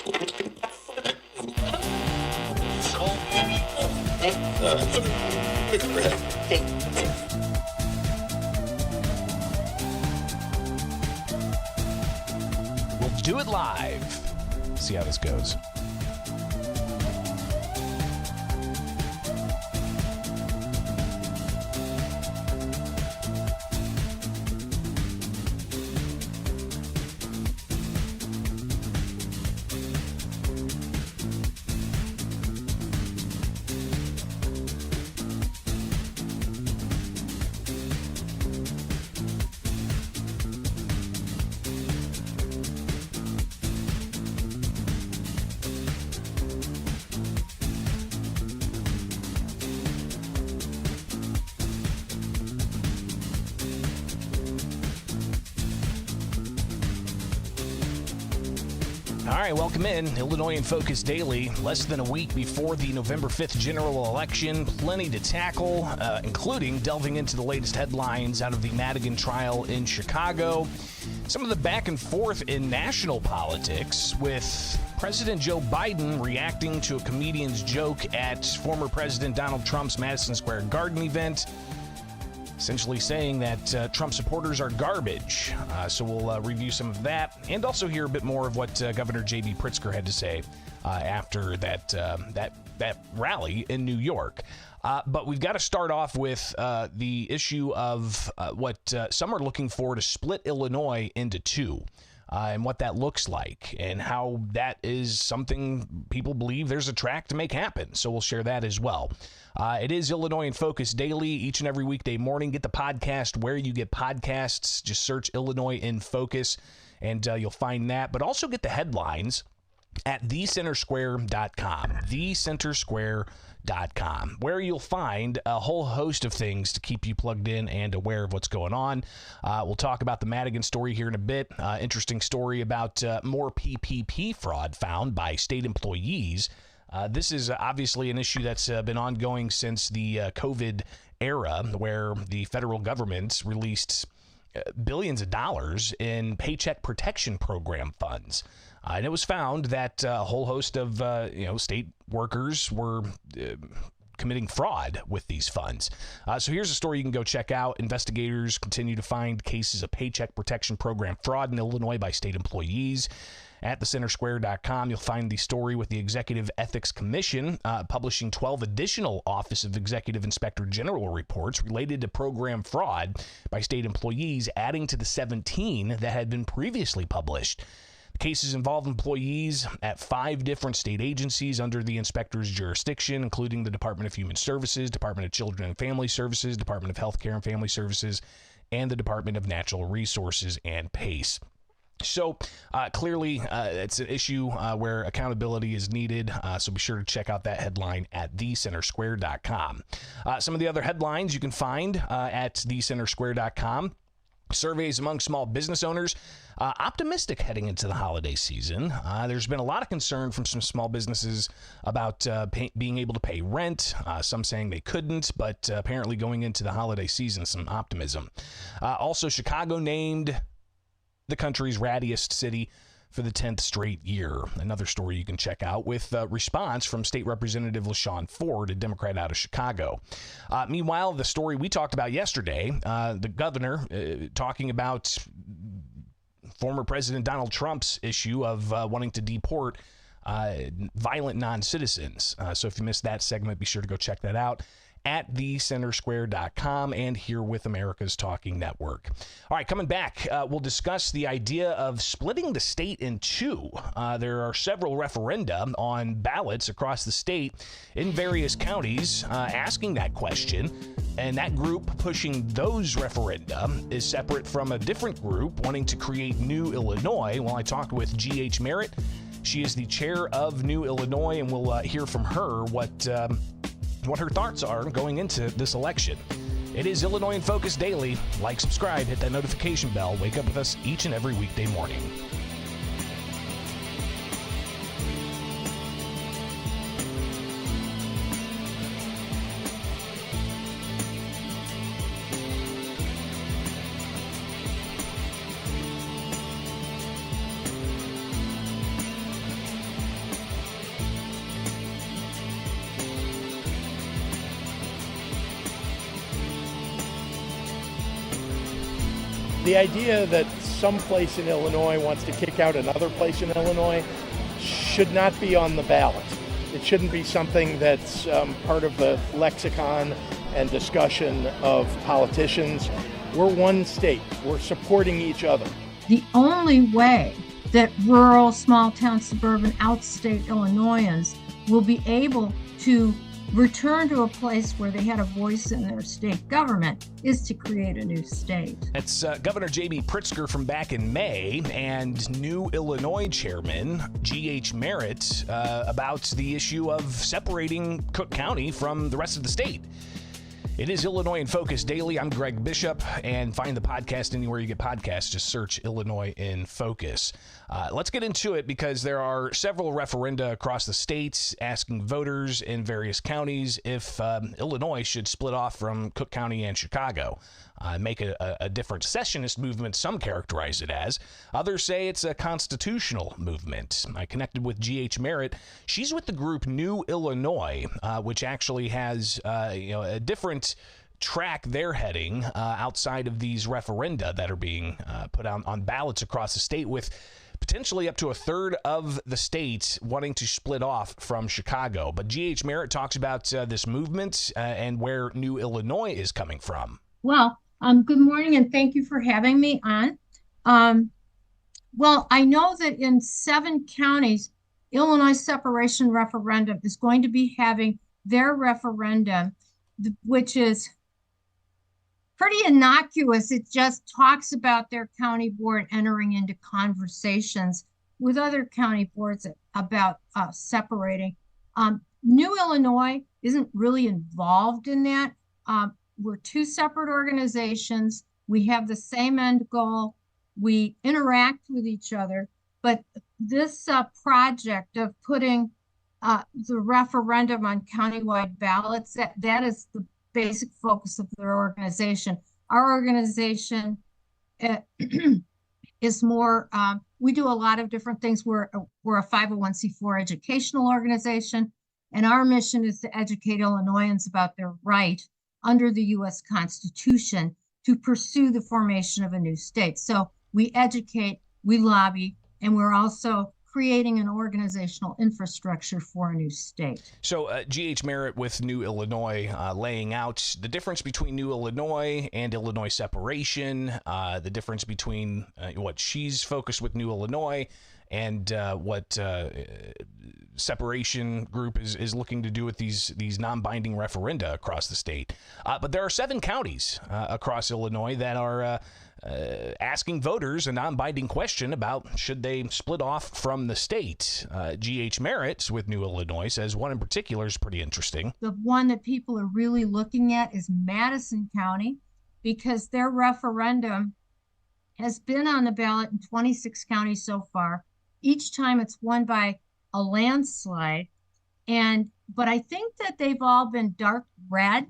We'll do it live. See how this goes. All right, welcome in. Illinois in Focus Daily. Less than a week before the November 5th general election. Plenty to tackle, including delving into the latest headlines out of the Madigan trial in Chicago. Some of the back and forth in national politics, with President Joe Biden reacting to a comedian's joke at former President Donald Trump's Madison Square Garden event, essentially saying that Trump supporters are garbage. So we'll review some of that, and also hear a bit more of what Governor J.B. Pritzker had to say after that rally in New York. But we've got to start off with the issue of what some are looking for to split Illinois into two. And what that looks like, and how that is something people believe there's a track to make happen. So we'll share that as well. It is Illinois in Focus Daily, each and every weekday morning. Get the podcast where you get podcasts. Just search Illinois in Focus, and you'll find that. But also get the headlines at thecentersquare.com. thecentersquare.com, where you'll find a whole host of things to keep you plugged in and aware of what's going on. We'll talk about the Madigan story here in a bit. Interesting story about more PPP fraud found by state employees. This is obviously an issue that's been ongoing since the COVID era, where the federal government released billions of dollars in Paycheck Protection Program funds. And it was found that a whole host of state workers were committing fraud with these funds. So here's a story you can go check out. Investigators continue to find cases of Paycheck Protection Program fraud in Illinois by state employees. At thecentersquare.com, you'll find the story with the Executive Ethics Commission publishing 12 additional Office of Executive Inspector General reports related to program fraud by state employees, adding to the 17 that had been previously published. Cases involve employees at 5 different state agencies under the inspector's jurisdiction, including the Department of Human Services, Department of Children and Family Services, Department of Health Care and Family Services, and the Department of Natural Resources and PACE. So clearly, it's an issue where accountability is needed, so be sure to check out that headline at thecentersquare.com. Some of the other headlines you can find at thecentersquare.com. Surveys among small business owners, optimistic heading into the holiday season. There's been a lot of concern from some small businesses about being able to pay rent, some saying they couldn't, but apparently going into the holiday season, some optimism. Also, Chicago named the country's rattiest city for the 10th straight year. Another story you can check out with response from State Representative LaShawn Ford, a Democrat out of Chicago. Meanwhile, the story we talked about yesterday, the governor talking about former President Donald Trump's issue of wanting to deport violent non-citizens. So if you missed that segment, be sure to go check that out at thecentersquare.com and here with America's Talking Network. All right, coming back, we'll discuss the idea of splitting the state in two. There are several referenda on ballots across the state in various counties asking that question, and that group pushing those referenda is separate from a different group wanting to create New Illinois. Well, I talked with G.H. Merritt. She is the chair of New Illinois, and we'll hear from her what her thoughts are going into this election. It is Illinois in Focus Daily. Like, subscribe, hit that notification bell. Wake up with us each and every weekday morning. The idea that some place in Illinois wants to kick out another place in Illinois should not be on the ballot. It shouldn't be something that's part of the lexicon and discussion of politicians. We're one state. We're supporting each other. The only way that rural, small-town, suburban, outstate Illinoisans will be able to return to a place where they had a voice in their state government is to create a new state. That's Governor J.B. Pritzker from back in May and new Illinois Chairman G.H. Merritt about the issue of separating Cook County from the rest of the state. It is Illinois in Focus Daily. I'm Greg Bishop, and find the podcast anywhere you get podcasts. Just search Illinois in Focus. Let's get into it because there are several referenda across the states asking voters in various counties if Illinois should split off from Cook County and Chicago. Make a different secessionist movement, some characterize it as. Others say it's a constitutional movement. I connected with G.H. Merritt. She's with the group New Illinois, which actually has a different track they're heading outside of these referenda that are being put on ballots across the state, with potentially up to a third of the states wanting to split off from Chicago. But G.H. Merritt talks about this movement and where New Illinois is coming from. Well, good morning, and thank you for having me on. Well, I know that in 7 counties, Illinois separation referendum is going to be having their referendum, which is pretty innocuous. It just talks about their county board entering into conversations with other county boards about separating. New Illinois isn't really involved in that. We're 2 separate organizations. We have the same end goal. We interact with each other. But this project of putting the referendum on countywide ballots, that is the basic focus of their organization. Our organization is more, we do a lot of different things. We're a 501c4 educational organization, and our mission is to educate Illinoisans about their right under the U.S. Constitution to pursue the formation of a new state. So we educate, we lobby, and we're also creating an organizational infrastructure for a new state. So G.H. Merritt with New Illinois laying out the difference between New Illinois and Illinois separation, the difference between what she's focused with New Illinois and what separation group is looking to do with these non-binding referenda across the state. But there are 7 counties across Illinois that are asking voters a non-binding question about should they split off from the state. G.H. Merritt with New Illinois says one in particular is pretty interesting. The one that people are really looking at is Madison County, because their referendum has been on the ballot in 26 counties so far. Each time it's won by a landslide. But I think that they've all been dark red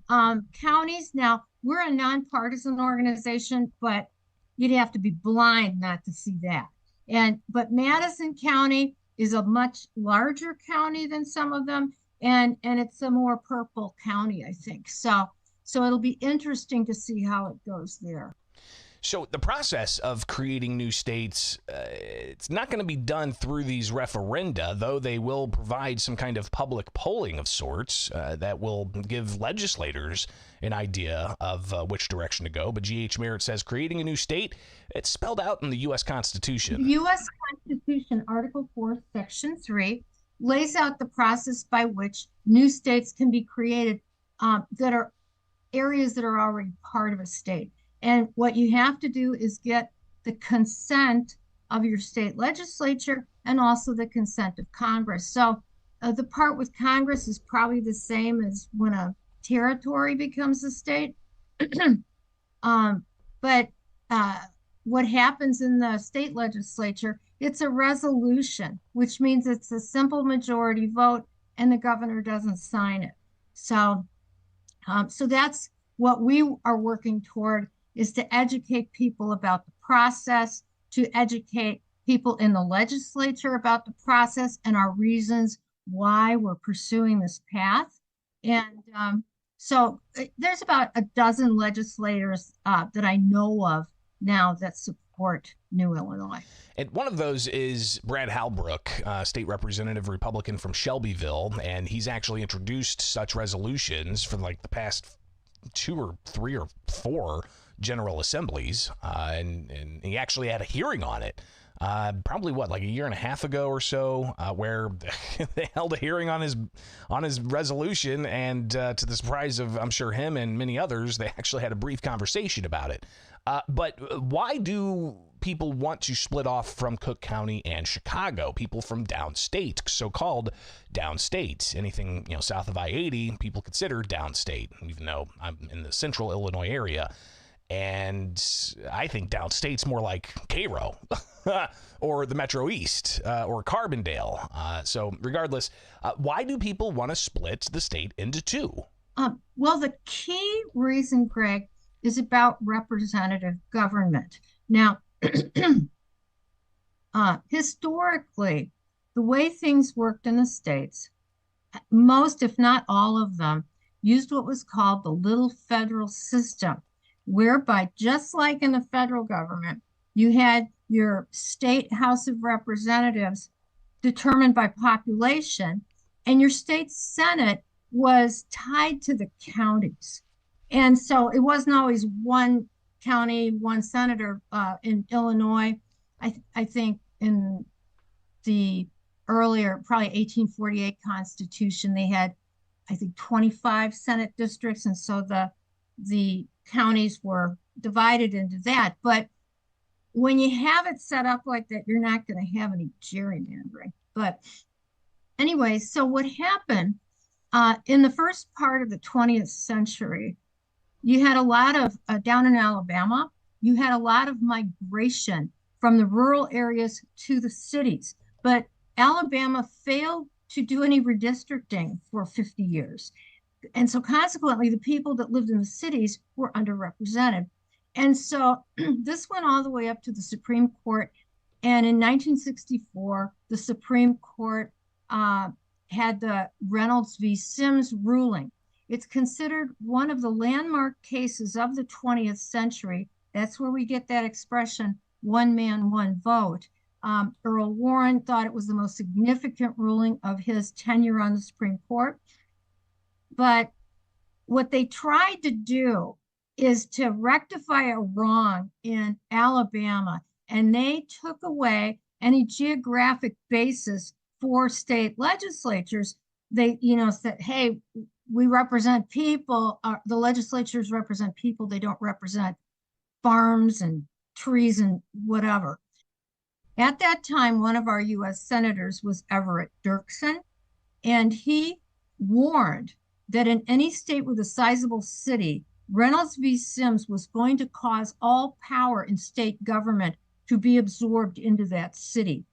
counties. Now, we're a nonpartisan organization, but you'd have to be blind not to see that. But Madison County is a much larger county than some of them, and it's a more purple county, I think. So it'll be interesting to see how it goes there. So the process of creating new states, it's not going to be done through these referenda, though they will provide some kind of public polling of sorts that will give legislators an idea of which direction to go. But G.H. Merritt says creating a new state, it's spelled out in the U.S. Constitution. The U.S. Constitution, Article 4, Section 3, lays out the process by which new states can be created that are areas that are already part of a state. And what you have to do is get the consent of your state legislature and also the consent of Congress. So the part with Congress is probably the same as when a territory becomes a state. But what happens in the state legislature, it's a resolution, which means it's a simple majority vote and the governor doesn't sign it. So that's what we are working toward, is to educate people about the process, to educate people in the legislature about the process and our reasons why we're pursuing this path. And so there's about a dozen legislators that I know of now that support New Illinois. And one of those is Brad Halbrook, state representative Republican from Shelbyville, and he's actually introduced such resolutions for like the past 2 or 3 or 4 general assemblies, and he actually had a hearing on it. Probably like a year and a half ago or so, where they held a hearing on his resolution, and to the surprise of, I'm sure, him and many others, they actually had a brief conversation about it. But why do people want to split off from Cook County and Chicago? People from downstate, so-called downstate, anything south of I-80, people consider downstate, even though I'm in the central Illinois area. And I think downstate's more like Cairo or the Metro East or Carbondale. So regardless, why do people want to split the state into 2? Well, the key reason, Greg, is about representative government. Now, historically, the way things worked in the states, most, if not all of them, used what was called the little federal system, whereby, just like in the federal government, you had your state House of Representatives determined by population, and your state Senate was tied to the counties. And so it wasn't always one county, one senator. In Illinois, I think in the earlier, probably 1848 Constitution, they had, I think, 25 Senate districts, and so the counties were divided into that. But when you have it set up like that, you're not going to have any gerrymandering. But anyway, so what happened in the first part of the 20th century, you had a lot of, down in Alabama, you had a lot of migration from the rural areas to the cities. But Alabama failed to do any redistricting for 50 years. And so consequently, the people that lived in the cities were underrepresented. And so this went all the way up to the Supreme Court. And in 1964, the Supreme Court had the Reynolds v. Sims ruling. It's considered one of the landmark cases of the 20th century. That's where we get that expression, one man, one vote. Earl Warren thought it was the most significant ruling of his tenure on the Supreme Court. But what they tried to do is to rectify a wrong in Alabama, and they took away any geographic basis for state legislatures. They, said, hey, we represent people. The legislatures represent people. They don't represent farms and trees and whatever. At that time, one of our U.S. senators was Everett Dirksen, and he warned that in any state with a sizable city, Reynolds v. Sims was going to cause all power in state government to be absorbed into that city.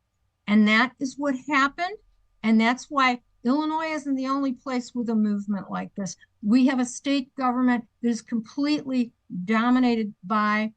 And that is what happened. And that's why Illinois isn't the only place with a movement like this. We have a state government that is completely dominated by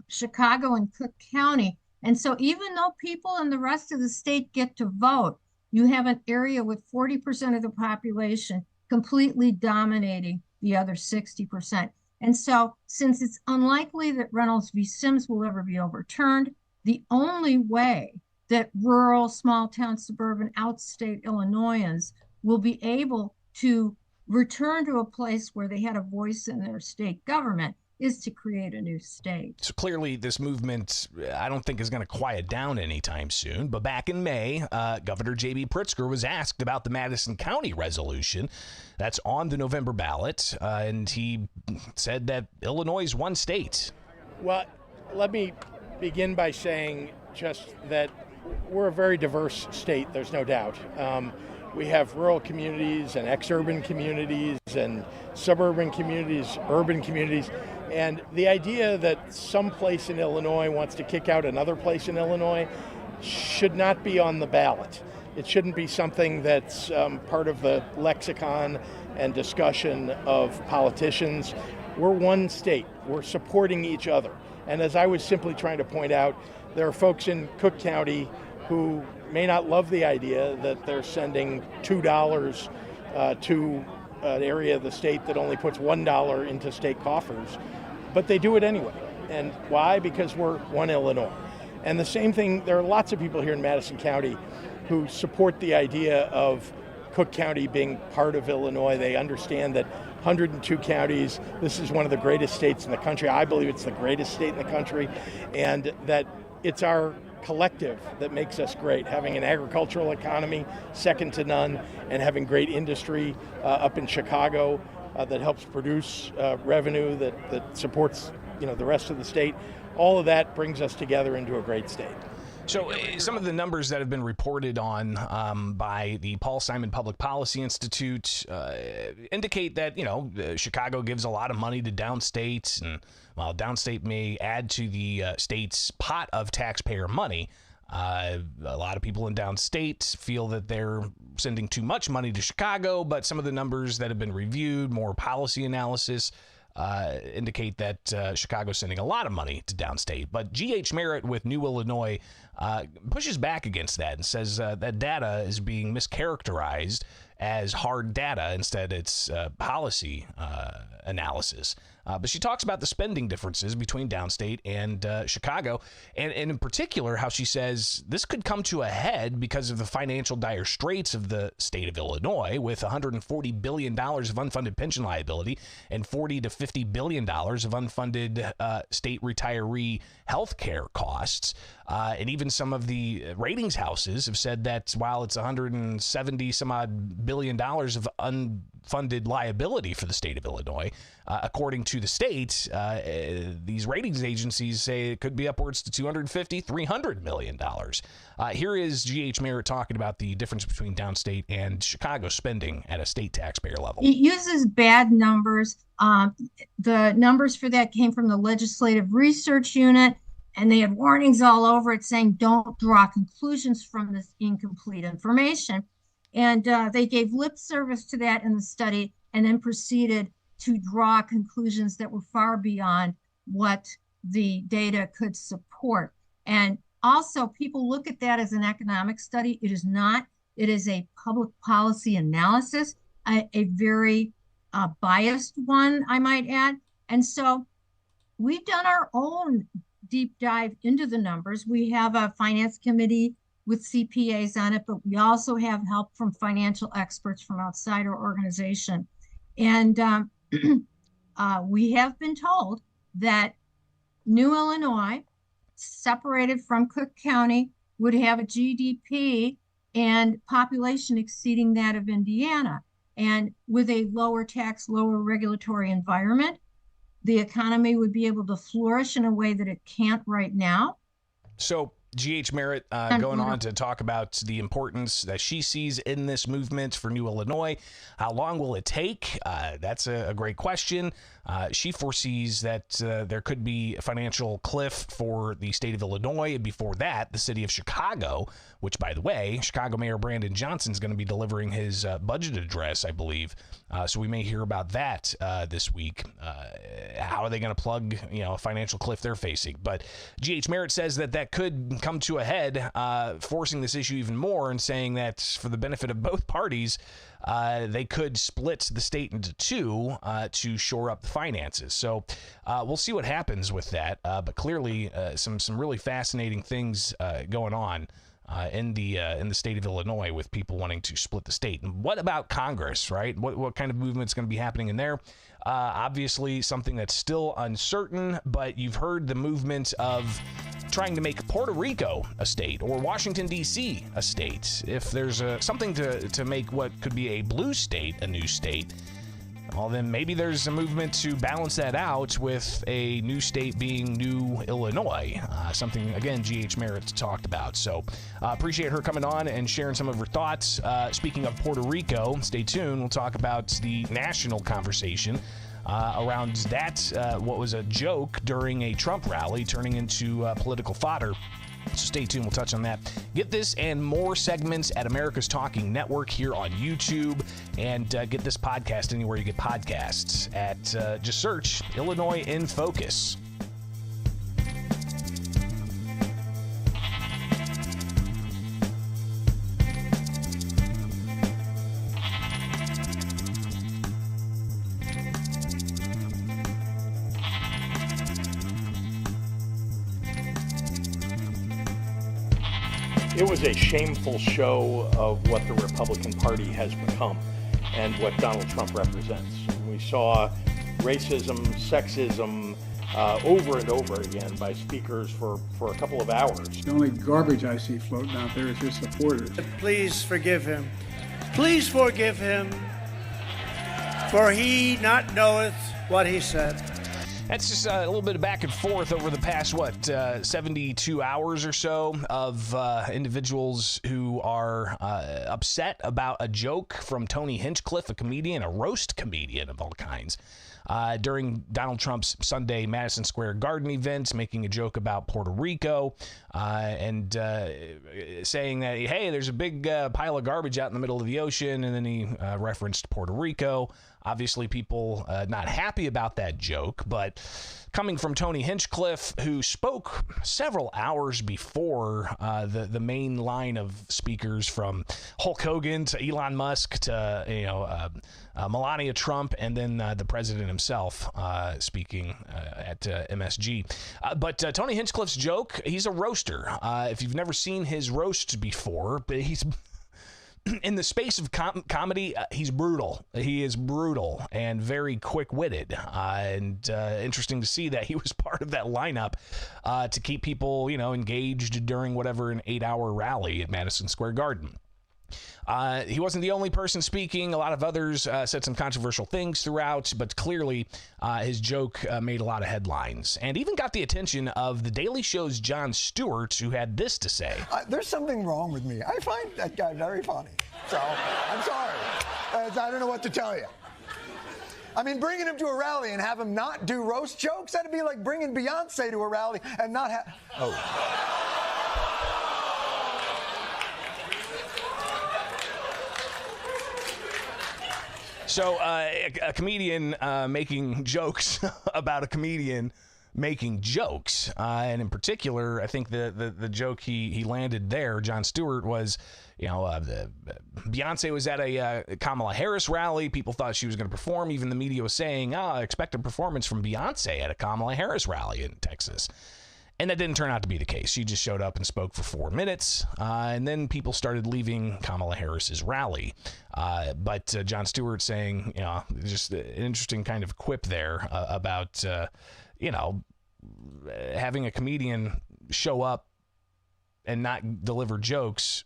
Chicago and Cook County. And so even though people in the rest of the state get to vote, you have an area with 40% of the population completely dominating the other 60%. And so since it's unlikely that Reynolds v. Sims will ever be overturned, the only way that rural, small town, suburban, outstate Illinoisans will be able to return to a place where they had a voice in their state government is to create a new state. So clearly this movement, I don't think is going to quiet down anytime soon. But back in May, Governor J.B. Pritzker was asked about the Madison County resolution that's on the November ballot, and he said that Illinois is one state. Well, let me begin by saying just that we're a very diverse state, there's no doubt. We have rural communities and ex-urban communities and suburban communities, urban communities. And the idea that some place in Illinois wants to kick out another place in Illinois should not be on the ballot. It shouldn't be something that's part of the lexicon and discussion of politicians. We're one state. We're supporting each other. And as I was simply trying to point out, there are folks in Cook County who may not love the idea that they're sending $2 to an area of the state that only puts $1 into state coffers, but they do it anyway. And why? Because we're one Illinois. And the same thing, there are lots of people here in Madison County who support the idea of Cook County being part of Illinois. They understand that 102 counties, this is one of the greatest states in the country. I believe it's the greatest state in the country, and that it's our collective that makes us great. Having an agricultural economy, second to none, and having great industry up in Chicago that helps produce revenue that supports the rest of the state. All of that brings us together into a great state. So some of the numbers that have been reported on by the Paul Simon Public Policy Institute indicate that, Chicago gives a lot of money to downstate, and while downstate may add to the state's pot of taxpayer money, a lot of people in downstate feel that they're sending too much money to Chicago, but some of the numbers that have been reviewed, more policy analysis, indicate that Chicago's sending a lot of money to downstate. But G.H. Merritt with New Illinois pushes back against that and says that data is being mischaracterized as hard data. Instead, it's policy analysis. But she talks about the spending differences between downstate and Chicago, and in particular how she says this could come to a head because of the financial dire straits of the state of Illinois, with $140 billion of unfunded pension liability and $40 to $50 billion of unfunded state retiree health care costs. And even some of the ratings houses have said that while it's $170 some odd billion of unfunded liability for the state of Illinois, according to the state, these ratings agencies say it could be upwards to $250, $300 million. Here is G.H. Merritt talking about the difference between downstate and Chicago spending at a state taxpayer level. It uses bad numbers. The numbers for that came from the Legislative Research Unit, and they had warnings all over it saying don't draw conclusions from this incomplete information. And they gave lip service to that in the study and then proceeded to draw conclusions that were far beyond what the data could support. And also, people look at that as an economic study. It is not. It is a public policy analysis, a very biased one, I might add. And so we've done our own deep dive into the numbers. We have a finance committee with CPAs on it, but we also have help from financial experts from outside our organization. And we have been told that New Illinois, separated from Cook County, would have a GDP and population exceeding that of Indiana. And with a lower tax, lower regulatory environment, the economy would be able to flourish in a way that it can't right now. So G.H. Merritt going on to talk about the importance that she sees in this movement for New Illinois. How long will it take? That's a great question. She foresees that there could be a financial cliff for the state of Illinois, and before that, the city of Chicago, which, by the way, Chicago Mayor Brandon Johnson is going to be delivering his budget address, I believe. So we may hear about that this week. How are they going to plug, a financial cliff they're facing? But G.H. Merritt says that could come to a head, forcing this issue even more and saying that for the benefit of both parties, they could split the state into two to shore up the finances. So we'll see what happens with that. But clearly, some really fascinating things going on in the state of Illinois with people wanting to split the state. And what about Congress, right? What kind of movement is going to be happening in there? Obviously, something that's still uncertain, but you've heard the movement of trying to make Puerto Rico a state or Washington, D.C. a state. If there's something to make what could be a blue state a new state, well, then maybe there's a movement to balance that out with a new state being New Illinois, something, again, G.H. Merritt talked about. So appreciate her coming on and sharing some of her thoughts. Speaking of Puerto Rico, stay tuned. We'll talk about the national conversation around that, what was a joke during a Trump rally turning into political fodder. So stay tuned. We'll touch on that. Get this and more segments at America's Talking Network here on YouTube, and get this podcast anywhere you get podcasts at just search Illinois in Focus. It was a shameful show of what the Republican Party has become and what Donald Trump represents. We saw racism, sexism over and over again by speakers for a couple of hours. The only garbage I see floating out there is his supporters. Please forgive him. Please forgive him, for he not knoweth what he said. That's just a little bit of back and forth over the past, 72 hours or so of individuals who are upset about a joke from Tony Hinchcliffe, a comedian, a roast comedian of all kinds, during Donald Trump's Sunday Madison Square Garden event, making a joke about Puerto Rico and saying that, hey, there's a big pile of garbage out in the middle of the ocean, and then he referenced Puerto Rico. Obviously, people not happy about that joke, but coming from Tony Hinchcliffe, who spoke several hours before the main line of speakers, from Hulk Hogan to Elon Musk to Melania Trump, and then the president himself speaking at MSG. But Tony Hinchcliffe's joke, he's a roaster. If you've never seen his roasts before, but he's in the space of comedy, he's brutal. He is brutal and very quick-witted. And interesting to see that he was part of that lineup to keep people, engaged during whatever an 8-hour rally at Madison Square Garden. He wasn't the only person speaking. A lot of others said some controversial things throughout, but clearly his joke made a lot of headlines and even got the attention of The Daily Show's Jon Stewart, who had this to say. There's something wrong with me. I find that guy very funny. So, I'm sorry. I don't know what to tell you. I mean, bringing him to a rally and have him not do roast jokes, that'd be like bringing Beyonce to a rally and not have... Oh. So a comedian making jokes about a comedian making jokes. And in particular, I think the joke he landed there, Jon Stewart, was, Beyonce was at a Kamala Harris rally. People thought she was going to perform. Even the media was saying, expect a performance from Beyonce at a Kamala Harris rally in Texas. And that didn't turn out to be the case. She just showed up and spoke for 4 minutes, and then people started leaving Kamala Harris's rally. But Jon Stewart saying, just an interesting kind of quip there about, having a comedian show up and not deliver jokes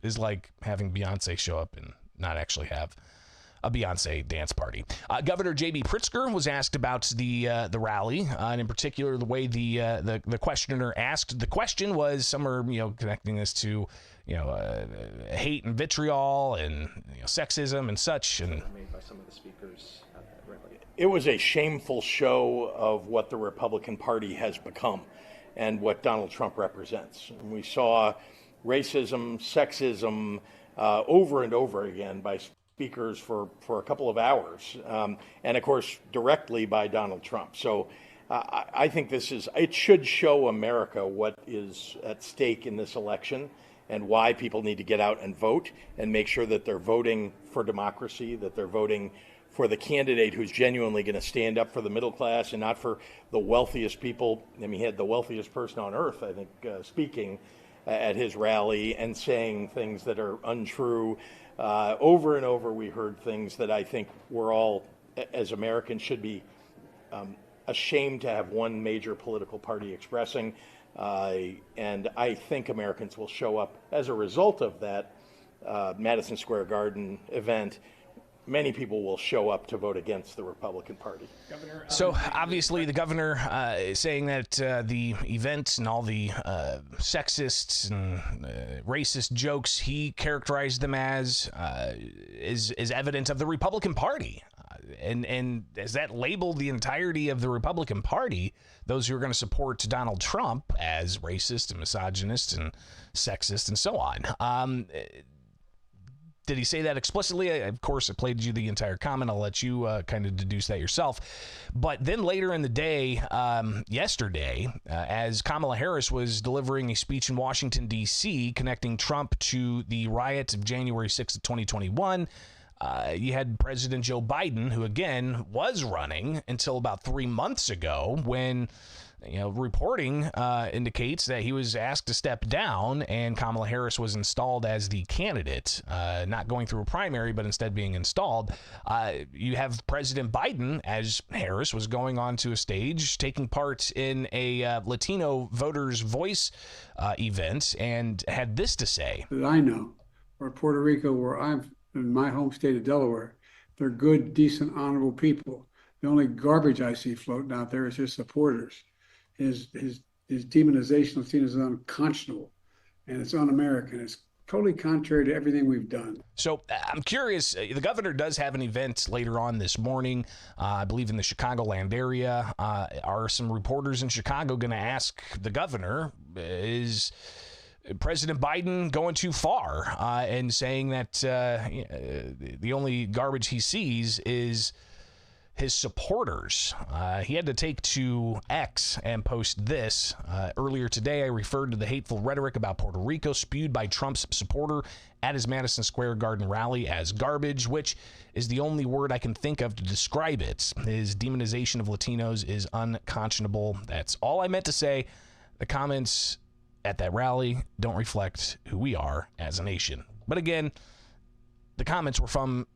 is like having Beyonce show up and not actually have a Beyonce dance party. Governor J.B. Pritzker was asked about the rally, and in particular the way the questioner asked the question was, some are connecting this to hate and vitriol and sexism and such. And made by some of the speakers at that rally. It was a shameful show of what the Republican Party has become and what Donald Trump represents. And we saw racism, sexism over and over again by speakers for a couple of hours, and of course directly by Donald Trump. So I think it should show America what is at stake in this election and why people need to get out and vote and make sure that they're voting for democracy, that they're voting for the candidate who's genuinely going to stand up for the middle class and not for the wealthiest people. I mean, he had the wealthiest person on earth, I think, speaking at his rally and saying things that are untrue. Over and over, we heard things that I think we're all, as Americans, should be ashamed to have one major political party expressing. And I think Americans will show up as a result of that Madison Square Garden event. Many people will show up to vote against the Republican Party. So obviously the governor is saying that the event and all the sexist and racist jokes he characterized them as is evidence of the Republican Party. And as that labeled the entirety of the Republican Party, those who are going to support Donald Trump as racist and misogynist and sexist and so on. Did he say that explicitly? Of course, I played you the entire comment. I'll let you kind of deduce that yourself. But then later in the day, yesterday, as Kamala Harris was delivering a speech in Washington, D.C., connecting Trump to the riot of January 6th of 2021, You had President Joe Biden, who again was running until about 3 months ago, when reporting indicates that he was asked to step down, and Kamala Harris was installed as the candidate, not going through a primary, but instead being installed. You have President Biden, as Harris was going onto a stage, taking part in a Latino Voters Voice event, and had this to say. That I know, or Puerto Rico, where I'm in my home state of Delaware, they're good, decent, honorable people. The only garbage I see floating out there is his supporters. His demonization of Latinos is unconscionable, and it's un-American. It's totally contrary to everything we've done. So I'm curious, the governor does have an event later on this morning, I believe in the Chicagoland area. Are some reporters in Chicago going to ask the governor, is President Biden going too far, and saying that the only garbage he sees is his supporters? He had to take to X and post this. Earlier today, I referred to the hateful rhetoric about Puerto Rico spewed by Trump's supporter at his Madison Square Garden rally as garbage, which is the only word I can think of to describe it. His demonization of Latinos is unconscionable. That's all I meant to say. The comments at that rally don't reflect who we are as a nation. But again, the comments were from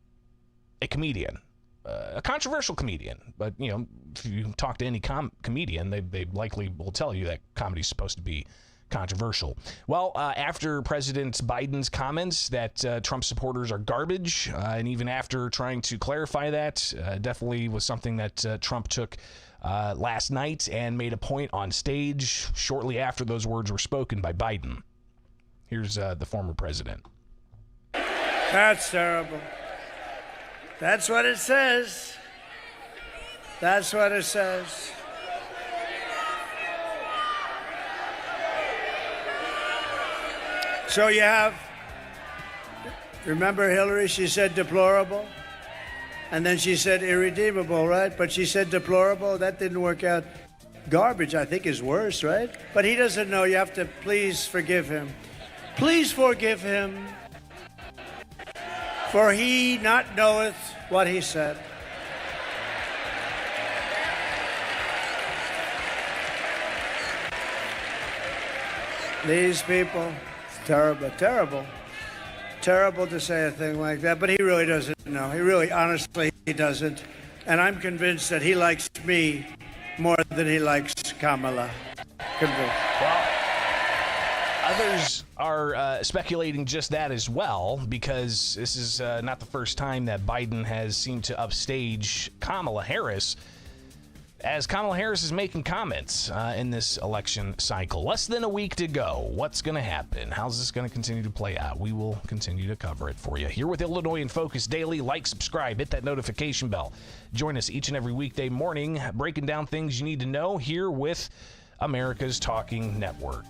a comedian. A controversial comedian, but if you talk to any comedian, they likely will tell you that comedy is supposed to be controversial. Well, after President Biden's comments that Trump supporters are garbage, and even after trying to clarify that, definitely was something that Trump took last night and made a point on stage shortly after those words were spoken by Biden. Here's the former president. That's terrible. That's what it says. That's what it says. So you have, remember Hillary, she said deplorable, and then she said irredeemable, right? But she said deplorable, that didn't work out. Garbage, I think, is worse, right? But he doesn't know, you have to please forgive him. Please forgive him, for he not knoweth what he said. These people, it's terrible, terrible. Terrible to say a thing like that, but he really doesn't know. He really, honestly, he doesn't. And I'm convinced that he likes me more than he likes Kamala. Convinced. Well, others are speculating just that as well, because this is not the first time that Biden has seemed to upstage Kamala Harris, as Kamala Harris is making comments in this election cycle. Less than a week to go. What's going to happen? How's this going to continue to play out? We will continue to cover it for you. Here with Illinois in Focus Daily. Like, subscribe, hit that notification bell. Join us each and every weekday morning, breaking down things you need to know here with America's Talking Network.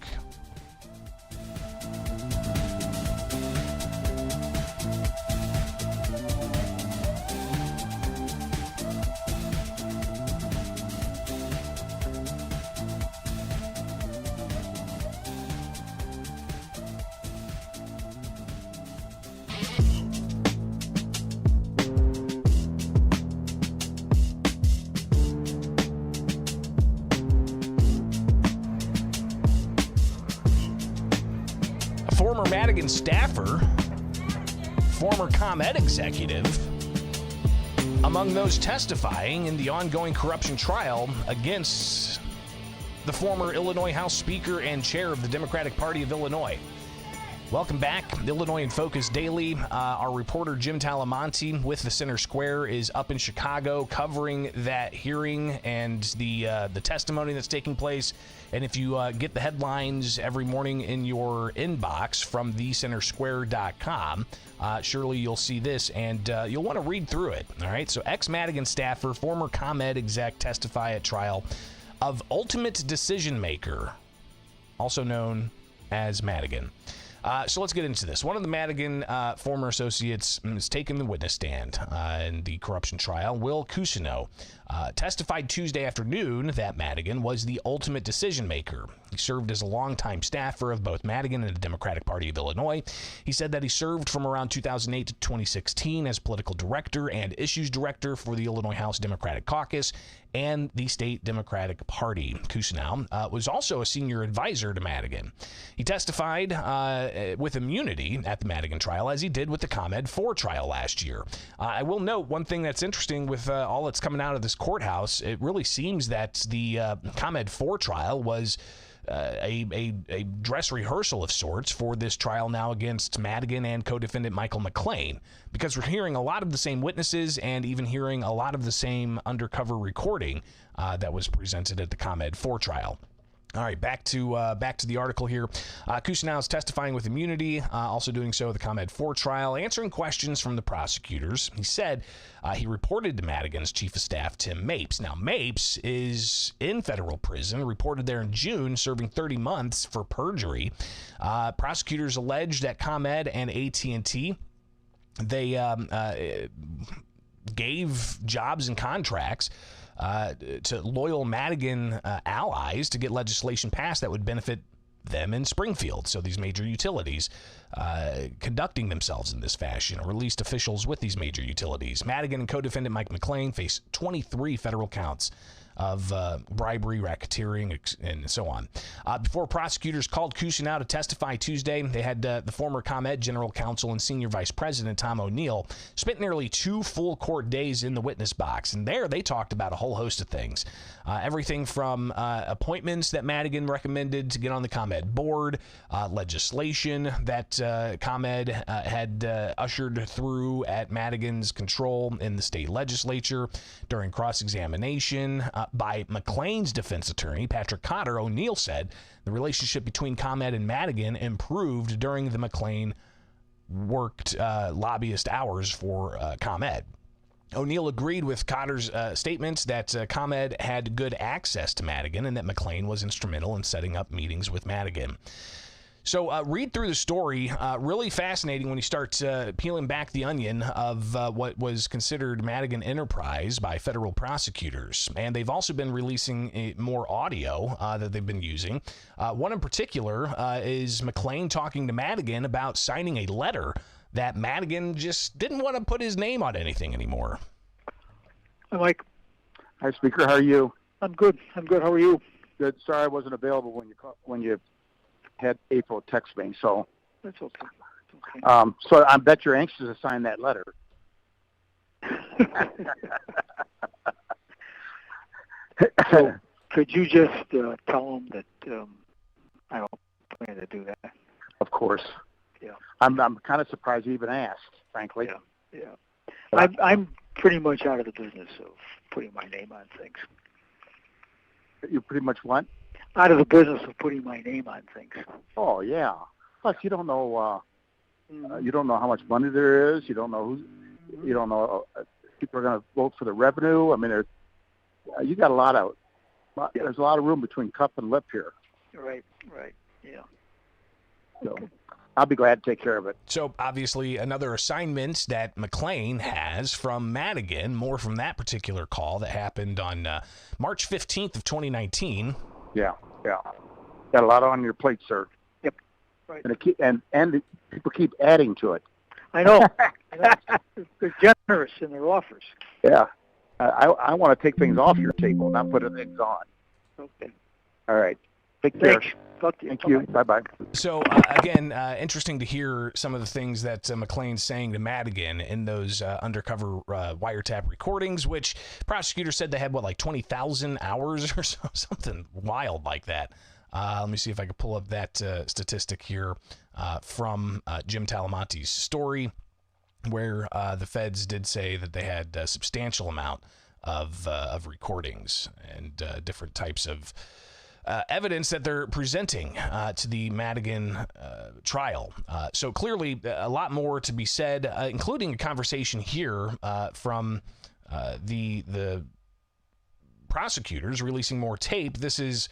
Former Madigan staffer, former ComEd executive, among those testifying in the ongoing corruption trial against the former Illinois House Speaker and chair of the Democratic Party of Illinois. Welcome back. Illinois in Focus Daily. Our reporter Jim Talamonte with the Center Square is up in Chicago covering that hearing and the testimony that's taking place. And if you get the headlines every morning in your inbox from thecentersquare.com, surely you'll see this and you'll want to read through it. All right. So ex-Madigan staffer, former ComEd exec testify at trial of ultimate decision maker, also known as Madigan. So let's get into this. One of the Madigan former associates is taking the witness stand in the corruption trial. Will Cousineau testified Tuesday afternoon that Madigan was the ultimate decision maker. He served as a longtime staffer of both Madigan and the Democratic Party of Illinois. He said that he served from around 2008 to 2016 as political director and issues director for the Illinois House Democratic Caucus and the state Democratic Party. Kusenow was also a senior advisor to Madigan. He testified with immunity at the Madigan trial, as he did with the ComEd 4 trial last year. I will note one thing that's interesting with all that's coming out of this courthouse. It really seems that the ComEd 4 trial was a dress rehearsal of sorts for this trial now against Madigan and co-defendant Michael McLean, because we're hearing a lot of the same witnesses and even hearing a lot of the same undercover recording that was presented at the ComEd 4 trial. All right, back to the article here. Kusenow is testifying with immunity, also doing so at the ComEd 4 trial, answering questions from the prosecutors. He said he reported to Madigan's chief of staff, Tim Mapes. Now, Mapes is in federal prison, reported there in June, serving 30 months for perjury. Prosecutors allege that ComEd and AT&T, they gave jobs and contracts to loyal Madigan allies to get legislation passed that would benefit them in Springfield. So these major utilities conducting themselves in this fashion, or at least officials with these major utilities. Madigan and co-defendant Mike McLean face 23 federal counts of bribery, racketeering, and so on. Before prosecutors called Kusenow to testify Tuesday, they had the former ComEd general counsel and senior vice president Tom O'Neill spent nearly 2 full court days in the witness box, and there they talked about a whole host of things. Everything from appointments that Madigan recommended to get on the ComEd board, legislation that ComEd had ushered through at Madigan's control in the state legislature. During cross-examination by McLean's defense attorney, Patrick Cotter, O'Neill said the relationship between ComEd and Madigan improved during the McLean worked lobbyist hours for ComEd. O'Neill agreed with Cotter's statements that ComEd had good access to Madigan and that McLean was instrumental in setting up meetings with Madigan. So read through the story. Really fascinating when you start peeling back the onion of what was considered Madigan enterprise by federal prosecutors. And they've also been releasing more audio that they've been using. One in particular is McLean talking to Madigan about signing a letter that Madigan just didn't want to put his name on anything anymore. Hi, Mike. Hi, Speaker. How are you? I'm good. How are you? Good. Sorry I wasn't available when you had April text me. So That's okay. So I bet you're anxious to sign that letter. So could you just tell them that I don't plan to do that? Of course. Yeah. I'm kind of surprised you even asked, frankly. Yeah. I'm pretty much out of the business of putting my name on things. You're pretty much what? Out of the business of putting my name on things. Oh yeah. Plus, you don't know. You don't know how much money there is. You don't know who. You don't know if people are going to vote for the revenue. I mean, you got a lot of. There's a lot of room between cup and lip here. Right. Yeah. So, okay. I'll be glad to take care of it. So obviously another assignment that McLean has from Madigan, more from that particular call that happened on March 15th of 2019. Yeah. Got a lot on your plate, sir. Yep. Right. And people keep adding to it. I know. They're generous in their offers. Yeah. I want to take things off your table, not put things on. Okay. All right. Take care. Thanks. Talk to you. Thank you. Bye-bye. So, again, interesting to hear some of the things that McLean's saying to Madigan in those undercover wiretap recordings, which prosecutors said they had, like 20,000 hours or so, something wild like that. Let me see if I can pull up that statistic here from Jim Talamonte's story, where the feds did say that they had a substantial amount of recordings and different types of evidence that they're presenting to the Madigan trial. So clearly a lot more to be said, including a conversation here from the prosecutors releasing more tape. This is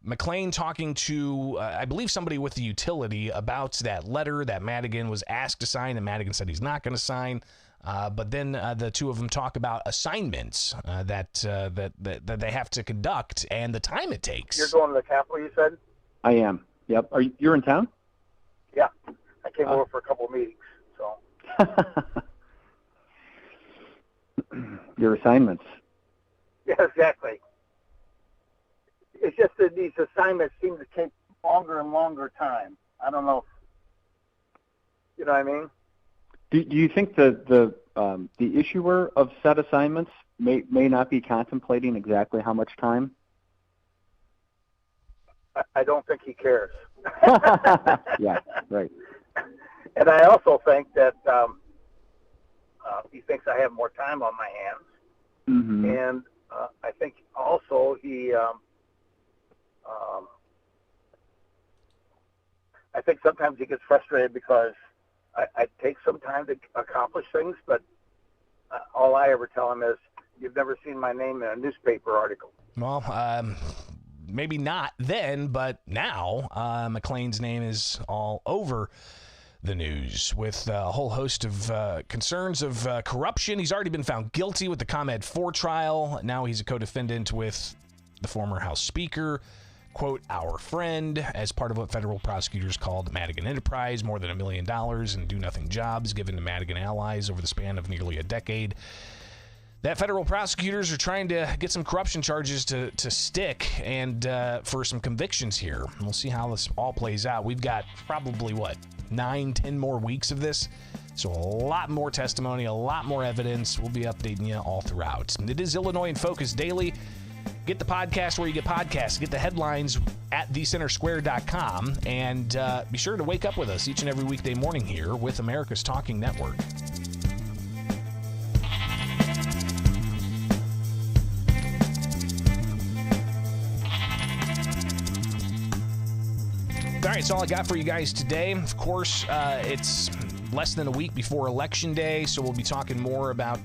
McLean talking to, I believe, somebody with the utility about that letter that Madigan was asked to sign, and Madigan said he's not going to sign. But then the two of them talk about assignments that they have to conduct and the time it takes. You're going to the Capitol, you said? I am. Yep. You're in town? Yeah. I came over for a couple of meetings. So. Your assignments. Yeah, exactly. It's just that these assignments seem to take longer and longer time. I don't know. You know what I mean? Do you think the issuer of said assignments may not be contemplating exactly how much time? I don't think he cares. Yeah, right. And I also think that he thinks I have more time on my hands. Mm-hmm. And I think also he, I think sometimes he gets frustrated because I take some time to accomplish things, but all I ever tell him is, you've never seen my name in a newspaper article. Well, maybe not then, but now McLean's name is all over the news with a whole host of concerns of corruption. He's already been found guilty with the ComEd 4 trial. Now he's a co-defendant with the former House Speaker, quote, our friend, as part of what federal prosecutors called Madigan Enterprise, more than $1 million in do-nothing jobs given to Madigan allies over the span of nearly a decade. That federal prosecutors are trying to get some corruption charges to stick and for some convictions here. We'll see how this all plays out. We've got probably, 9-10 more weeks of this. So a lot more testimony, a lot more evidence. We'll be updating you all throughout. It is Illinois in Focus Daily. Get the podcast where you get podcasts. Get the headlines at thecentersquare.com. And be sure to wake up with us each and every weekday morning here with America's Talking Network. All right, that's all I got for you guys today. Of course, it's less than a week before Election Day, so we'll be talking more about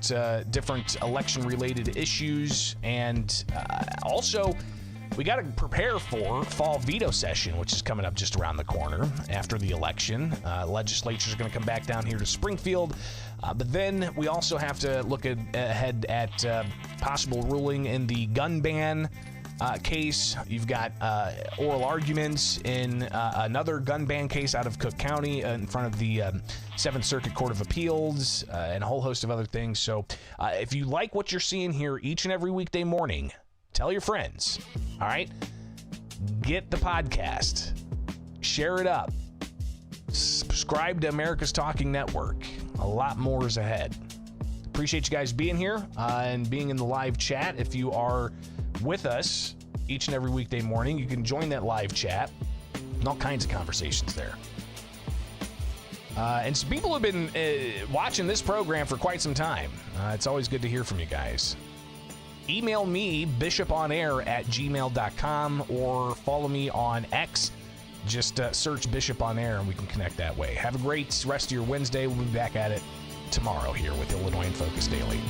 different election-related issues. And also, we got to prepare for fall veto session, which is coming up just around the corner after the election. Legislature's going to come back down here to Springfield. But then we also have to look ahead at possible ruling in the gun ban case. You've got oral arguments in another gun ban case out of Cook County in front of the 7th Circuit Court of Appeals and a whole host of other things. So if you like what you're seeing here each and every weekday morning, tell your friends. All right? Get the podcast. Share it up. Subscribe to America's Talking Network. A lot more is ahead. Appreciate you guys being here and being in the live chat. If you are with us each and every weekday morning, you can join that live chat and all kinds of conversations there. And some people have been watching this program for quite some time. It's always good to hear from you guys. Email me, bishoponair@gmail.com, or follow me on X. Just search Bishop on Air and we can connect that way. Have a great rest of your Wednesday. We'll be back at it tomorrow here with Illinois in Focus Daily.